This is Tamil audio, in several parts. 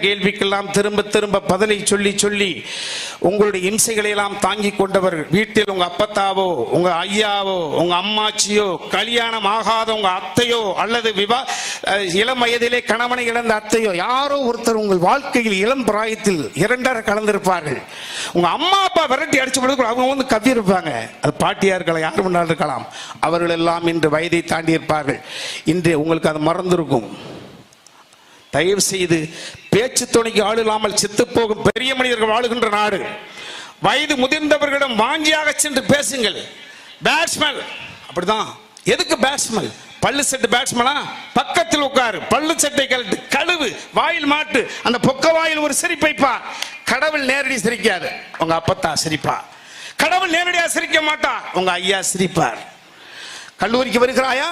கேள்விக்கெல்லாம் திரும்ப திரும்ப பதிலை சொல்லி சொல்லி உங்களுடைய இம்சைகளை எல்லாம் தாங்கி கொண்டவர். வீட்டில் உங்க அப்பத்தாவோ உங்க ஐயாவோ உங்க அம்மாச்சியோ கல்யாணம் ஆகாத உங்க அத்தையோ அல்லது இளம் வயதிலே கணவனை இழந்த அத்தையோ யாரோ ஒருத்தர் உங்கள் வாழ்க்கையில் இளம் பிராயத்தில் இரண்டரை கலந்திருப்பார்கள். உங்க அம்மா அப்பா விரட்டி அடிச்சு பொழுது அவங்க வந்து கவ்வி இருப்பாங்க. அது பாட்டியா இருக்கலாம், யார் முன்னால் இருக்கலாம். அவர்கள் எல்லாம் இன்று வயதை தாண்டி இருப்பார்கள். இன்று உங்களுக்கு அது மறந்திருக்கும். தயவு செய்து பேச்சு துணைக்கு ஆள் இல்லாமல் செத்து போகும் பெரிய மனிதர்கள் வாழுகின்ற நாடு. வயது முதிர்ந்தவர்களிடம் வாங்கியாக சென்று பேசுங்கள். பேட்ஸ்மேன் அப்படிதான். எதுக்கு பேட்ஸ்மேன்? பல்லு செட்டு பேட்ஸ்மேனா பக்கத்தில் உட்காரு, பல்லு சட்டை கழட்டு, கழுவு, வாயில் மாட்டு, அந்த பொக்க வாயில் ஒரு சிரிப்பைப்பா. கடவுள் நேரடி சிரிக்காது, உங்க அப்பத்தா சிரிப்பா. கடவுள் நேரடியா சிரிக்க மாட்டா, உங்க ஐயா சிரிப்பார். கல்லூரிக்கு வருகிறாயா,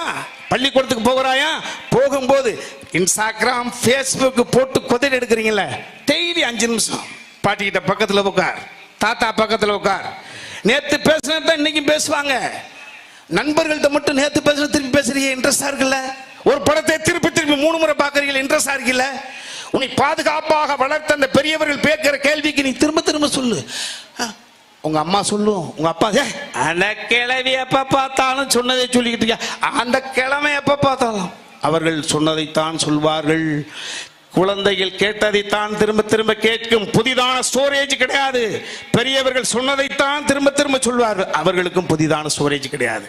பள்ளிக்கூடத்துக்கு போகிறாயா, போகும்போது இன்ஸ்டாகிராம் ஃபேஸ்புக் போட்டு கொதில் எடுக்கிறீங்கள, டெய்லி 5 நிமிஷம் பாட்டிக்கிட்ட பக்கத்தில் உட்கார், தாத்தா பக்கத்தில் உட்கார். நேற்று பேசுனதான் இன்னைக்கு பேசுவாங்க. நண்பர்கள்ட்ட மட்டும் நேற்று பேசுன திருப்பி பேசுறீங்க, இன்ட்ரெஸ்டா இருக்குல்ல? ஒரு படத்தை திருப்பி திருப்பி 3 முறை பார்க்கறீங்க, இன்ட்ரெஸ்டா இருக்குல்ல? உன்னை பாதுகாப்பாக வளர்த்த அந்த பெரியவர்கள் கேட்கிற கேள்விக்கு நீ திரும்ப திரும்ப சொல்லு. உங்க அம்மா சொல்லும், உங்க அப்பா அந்த கிழவி எப்ப பார்த்தாலும் சொன்னதை சொல்லிக்கிட்டு அந்த கிழமை எப்ப பார்த்தாலும் அவர்கள் சொன்னதைத்தான் சொல்வார்கள். குழந்தைகள் கேட்டதைத்தான் திரும்ப திரும்ப கேட்கும். புதிதான ஸ்டோரேஜ் கிடையாது. பெரியவர்கள் சொன்னதைத்தான் திரும்ப திரும்ப சொல்வார்கள். அவர்களுக்கும் புதிதான ஸ்டோரேஜ் கிடையாது.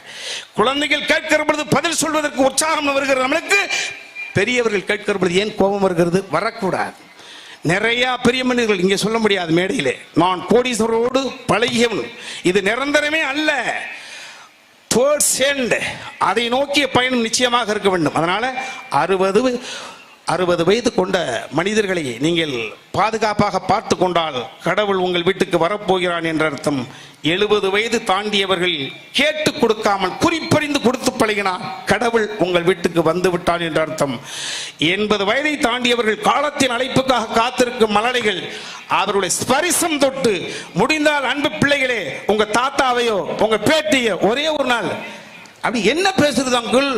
குழந்தைகள் கேட்கிற பொழுது பதில் சொல்வதற்கு உற்சாகம் வருகிறது. நம்மளுக்கு பெரியவர்கள் கேட்கிற பொழுது ஏன் கோபம் வருகிறது? வரக்கூடாது. நிறைய பெரிய மனிதர்கள் இங்கே சொல்ல முடியாது மேடையிலே, நான் கோடீஸ்வரோடு பழகியவன். இது நிரந்தரமே அல்ல, அதை நோக்கிய பயணம் நிச்சயமாக இருக்க வேண்டும். அதனால 60 வயது கொண்ட மனிதர்களை நீங்கள் பாதுகாப்பாக பார்த்து கொண்டால் கடவுள் உங்கள் வீட்டுக்கு வரப்போகிறான் என்ற அர்த்தம். 70 வயது தாண்டியவர்கள் கேட்டு கொடுக்காமல் குறிப்பறிந்து கொடுத்து பழகினார், கடவுள் உங்கள் வீட்டுக்கு வந்து விட்டான் என்ற அர்த்தம். 80 வயதை தாண்டியவர்கள் காலத்தின் அழைப்புக்காக காத்திருக்கும் மலலைகள், அவருடைய ஸ்பரிசம் தொட்டு முடிந்தால் அன்பு பிள்ளைகளே, உங்க தாத்தாவையோ உங்க பேட்டியோ ஒரே ஒரு நாள் அப்படி என்ன பேசுறது அங்குள்,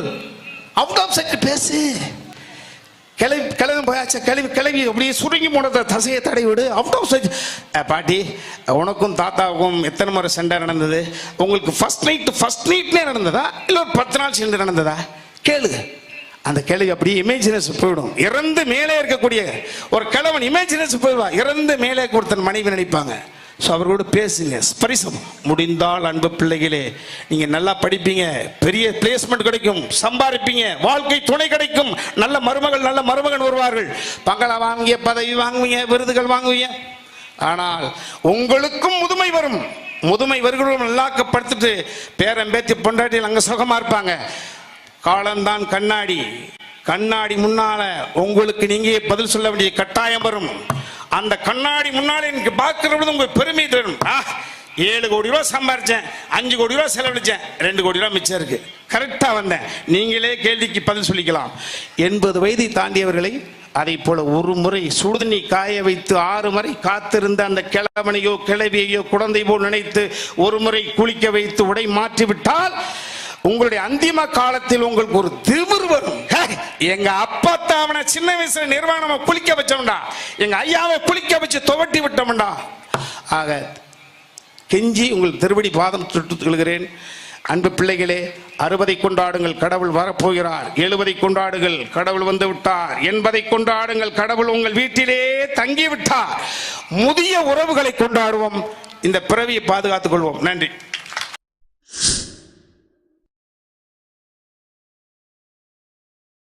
அவுட் ஆஃப் சைட் பேசு. கிளம்பி போயாச்ச கிளவி அப்படியே சுருங்கி போனத தசையை தடை விடு. Out of sight. பாட்டி, உனக்கும் தாத்தாவுக்கும் எத்தனை முறை சண்டை நடந்தது? உங்களுக்கு ஃபர்ஸ்ட் நைட்லேயே நடந்ததா இல்லை ஒரு 10 நாள் சேர்ந்து நடந்ததா? கேளு. அந்த கிளவி அப்படியே இமேஜினஸ் போயிடும். இறந்து மேலே இருக்கக்கூடிய ஒரு கிழவன் இமேஜினஸ் போயிடுவா. இறந்து மேலே கொடுத்த மனைவி நினைப்பாங்க. ஸோ அவர்களோடு பேசுங்க. ஸ்பரிசம் முடிந்தால் அன்பு பிள்ளைகளே, நீங்க நல்லா படிப்பீங்க, பெரிய பிளேஸ்மெண்ட் கிடைக்கும், சம்பாதிப்பீங்க, வாழ்க்கை துணை கிடைக்கும், நல்ல மருமகன் வருவார்கள், பங்களா வாங்குவீங்க, பதவி வாங்குவீங்க, விருதுகள் வாங்குவீங்க. ஆனால் உங்களுக்கும் முதுமை வரும். முதுமை வருகிறவங்க நல்லாக்கப்படுத்திட்டு பேரன் பேத்தி பொண்டாட்டியில் அங்கே சுகமா இருப்பாங்க. காலம்தான் கண்ணாடி முன்னால உங்களுக்கு நீங்க பதில் சொல்ல வேண்டிய கட்டாயம் வரும். அந்த கண்ணாடி முன்னாலே எனக்கு பார்க்கிறது உங்க பெருமை தரும். 7 கோடி ரூபாய் சம்பாரிச்சேன், 5 கோடி ரூபாய் செலவழிச்சேன், 2 கோடி ரூபாய் மிச்சம் இருக்கு, கரெக்டா வந்தேன். நீங்களே கேள்விக்கு பதில் சொல்லிக்கலாம். 80 வயதை தாண்டியவர்களை அதை போல ஒரு முறை சுடுதண்ணி காய வைத்து 6 முறை காத்திருந்த அந்த கிழவனையோ கிழவியையோ குழந்தை போல் நினைத்து ஒரு முறை குளிக்க வைத்து உடை மாற்றிவிட்டால் உங்களுடைய அந்திம காலத்தில் உங்களுக்கு ஒரு திமிர் வரும். எங்க அப்பா அவனை சின்ன வயசுல நிர்வாணமா குளிக்க வச்சோம்டா, எங்க ஐயாவை குளிக்க வச்சு துவட்டி விட்டோம்டா. ஆக கெஞ்சி உங்கள் திருவடி பாதம் சுட்டுகிறேன். அன்பு பிள்ளைகளே, 60 கொண்டாடுங்கள், கடவுள் வரப்போகிறார். 70 கொண்டாடுங்கள், கடவுள் வந்து விட்டார். 80 கொண்டாடுங்கள், கடவுள் உங்கள் வீட்டிலே தங்கி விட்டார். முதிய உறவுகளை கொண்டாடுவோம். இந்த பிறவியை பாதுகாத்துக் கொள்வோம். நன்றி.